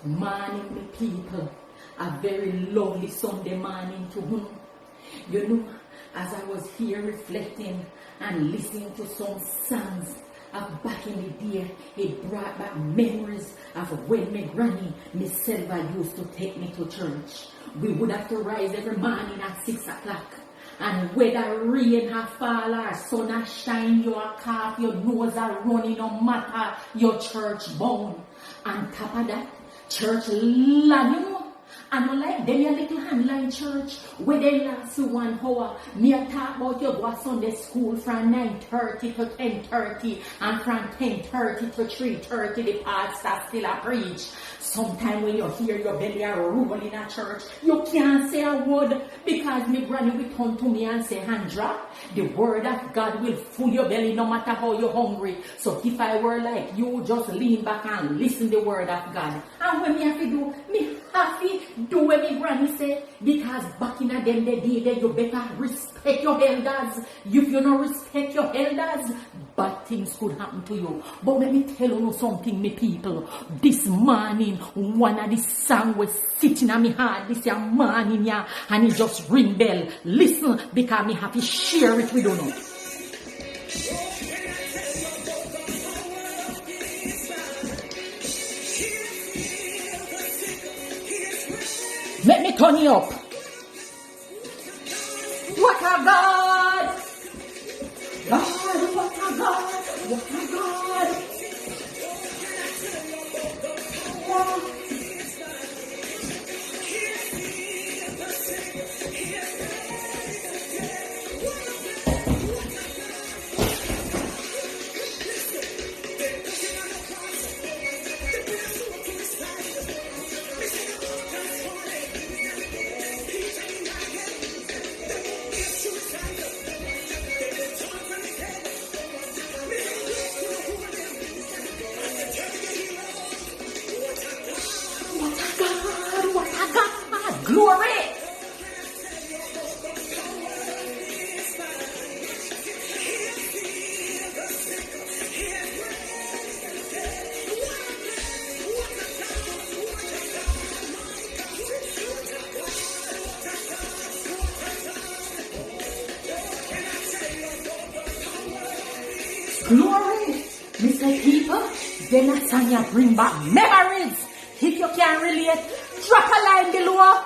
Morning, me people. A very lovely Sunday morning to whom. You know, as I was here reflecting and listening to some songs of back in the day, it brought back memories of when my granny, Miss Selva, used to take me to church. We would have to rise every morning at 6 o'clock. And whether rain have fall or sun has shine, your cough, your nose are running, no matter your church bound. On top of that, church land, you know. And like them your little handline church, where they last 1 hour. Me a talk about you go to Sunday school from 9:30 to 10:30, and from 10:30 to 3:30 the pastor still a preach. Sometime when you hear your belly a roll in a church, you can't say a word because my granny will come to me and say, Handra, the word of God will fill your belly no matter how you're hungry. So if I were like you, just lean back and listen the word of God. And when me have to do, me have to do what my granny said, because back in the day, you better respect your elders. If you don't respect your elders, bad things could happen to you. But let me tell you something, me people. This morning, one of the songs was sitting on my heart this morning, yeah, and it just ring bell. Listen, because me have to share it with you now. Let me turn you up. What a God! God, what a God! What a God! Oh. Glory! Glory! Mr. People, then that song you bring back memories. If you can't relate, drop a line below.